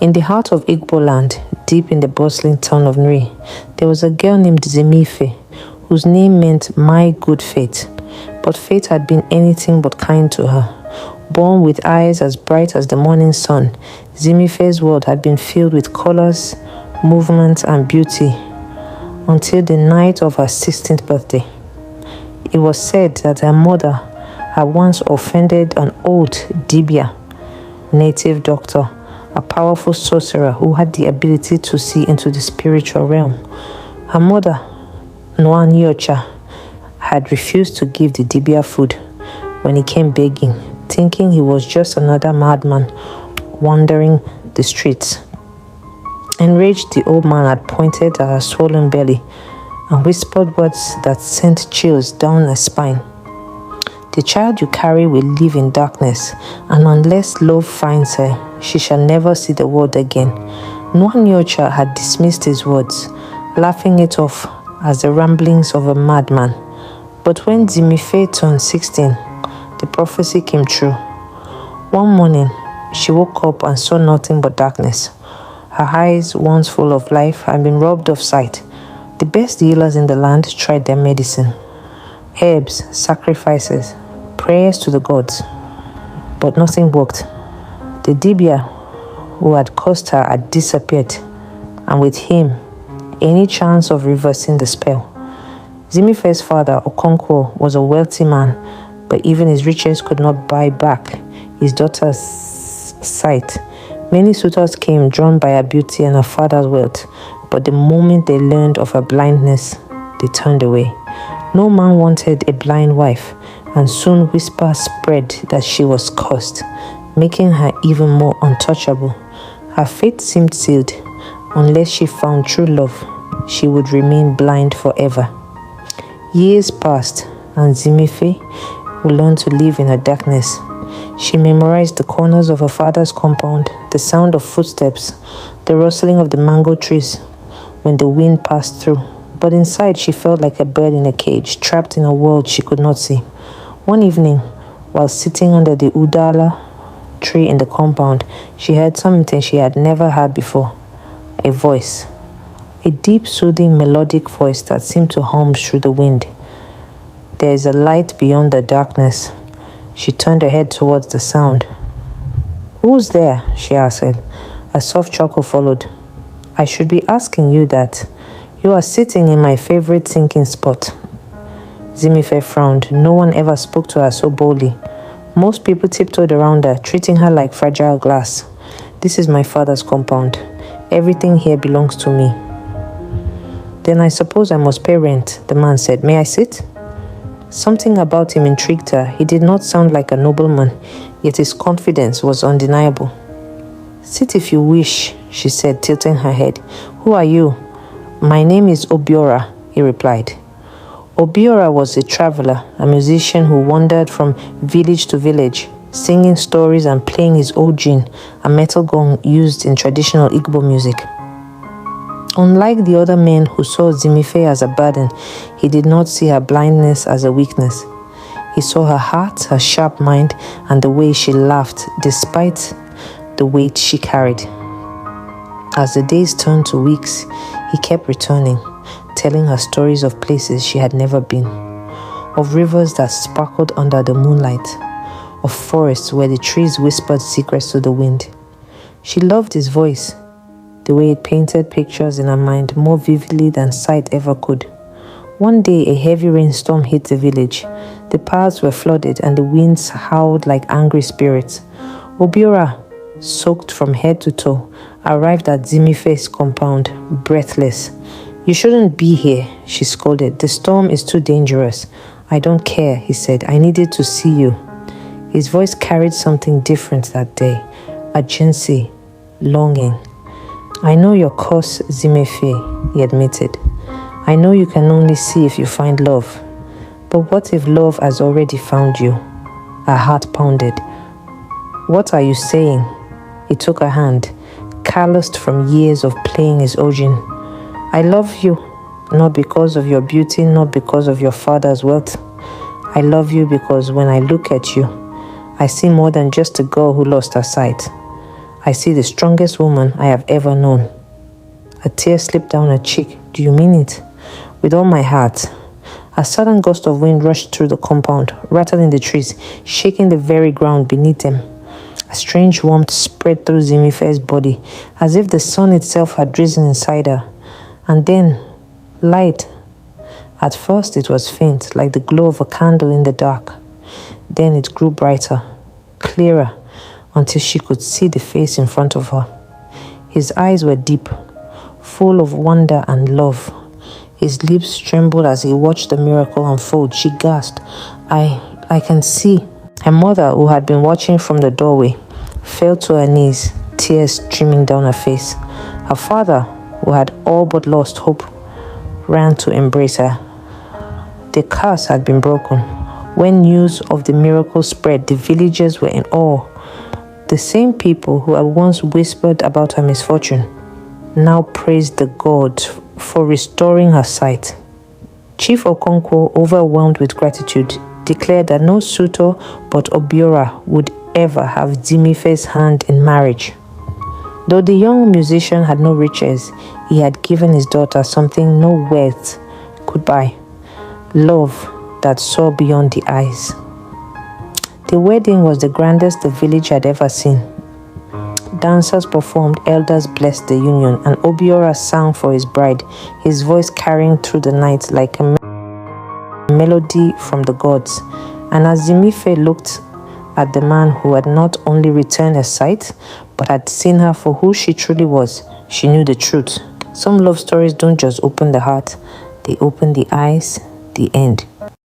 In the heart of Igbo land, deep in the bustling town of Nri, there was a girl named Zimife, whose name meant my good fate. But fate had been anything but kind to her. Born with eyes as bright as the morning sun, Zimife's world had been filled with colors, movement, and beauty until the night of her 16th birthday. It was said that her mother had once offended an old Dibia, native doctor, a powerful sorcerer who had the ability to see into the spiritual realm. Her mother, Nwanyocha, had refused to give the Dibia food when he came begging, thinking he was just another madman wandering the streets. Enraged, the old man had pointed at her swollen belly and whispered words that sent chills down her spine. The child you carry will live in darkness, and unless love finds her, she shall never see the world again. Nwanyocha had dismissed his words, laughing it off as the ramblings of a madman. But when Zimife turned 16, the prophecy came true. One morning, she woke up and saw nothing but darkness. Her eyes, once full of life, had been robbed of sight. The best healers in the land tried their medicine, herbs, sacrifices, prayers to the gods, but nothing worked. The Dibia who had cursed her had disappeared, and with him, any chance of reversing the spell. Zimife's father, Okonkwo, was a wealthy man, but even his riches could not buy back his daughter's sight. Many suitors came drawn by her beauty and her father's wealth, but the moment they learned of her blindness, they turned away. No man wanted a blind wife, and soon whispers spread that she was cursed, making her even more untouchable. Her fate seemed sealed. Unless she found true love, she would remain blind forever. Years passed, and Zimife would learn to live in her darkness. She memorized the corners of her father's compound, the sound of footsteps, the rustling of the mango trees when the wind passed through. But inside, she felt like a bird in a cage, trapped in a world she could not see. One evening, while sitting under the udala tree in the compound, she heard something she had never heard before. A voice. A deep, soothing, melodic voice that seemed to hum through the wind. There is a light beyond the darkness. She turned her head towards the sound. Who's there? She asked. A soft chuckle followed. I should be asking you that. You are sitting in my favorite sinking spot. Zimife frowned. No one ever spoke to her so boldly. Most people tiptoed around her, treating her like fragile glass. This is my father's compound. Everything here belongs to me. Then I suppose I must pay rent, the man said. May I sit? Something about him intrigued her. He did not sound like a nobleman, yet his confidence was undeniable. Sit if you wish, she said, tilting her head. Who are you? My name is Obiora, he replied. Obiora was a traveler, a musician who wandered from village to village, singing stories and playing his ojin, a metal gong used in traditional Igbo music. Unlike the other men who saw Zimife as a burden, he did not see her blindness as a weakness. He saw her heart, her sharp mind, and the way she laughed despite the weight she carried. As the days turned to weeks, he kept returning, telling her stories of places she had never been, of rivers that sparkled under the moonlight, of forests where the trees whispered secrets to the wind. She loved his voice, the way it painted pictures in her mind more vividly than sight ever could. One day, a heavy rainstorm hit the village. The paths were flooded and the winds howled like angry spirits. Obiora, soaked from head to toe, arrived at Zimife's compound, breathless. You shouldn't be here, she scolded. The storm is too dangerous. I don't care, he said. I needed to see you. His voice carried something different that day. Urgency, longing. I know your curse, Zimife, he admitted. I know you can only see if you find love. But what if love has already found you? Her heart pounded. What are you saying? He took her hand, calloused from years of playing his ojin. I love you, not because of your beauty, not because of your father's wealth. I love you because when I look at you, I see more than just a girl who lost her sight. I see the strongest woman I have ever known." A tear slipped down her cheek. "Do you mean it?" "With all my heart." A sudden gust of wind rushed through the compound, rattling the trees, shaking the very ground beneath them. A strange warmth spread through Zimife's body, as if the sun itself had risen inside her. And then, light. At first it was faint, like the glow of a candle in the dark. Then it grew brighter, clearer, until she could see the face in front of her. His eyes were deep, full of wonder and love. His lips trembled as he watched the miracle unfold. She gasped, I can see." Her mother, who had been watching from the doorway, fell to her knees, tears streaming down her face. Her father, who had all but lost hope, ran to embrace her. The curse had been broken. When news of the miracle spread, the villagers were in awe. The same people who had once whispered about her misfortune now praised the gods for restoring her sight. Chief Okonkwo, overwhelmed with gratitude, declared that no suitor but Obiora would ever have Zimife's hand in marriage. Though the young musician had no riches, he had given his daughter something no wealth could buy: love that saw beyond the eyes. The wedding was the grandest the village had ever seen. Dancers performed, elders blessed the union, and Obiora sang for his bride, his voice carrying through the night like a melody from the gods. And as Zimife looked at the man who had not only returned her sight, but had seen her for who she truly was, she knew the truth. Some love stories don't just open the heart, they open the eyes. The end.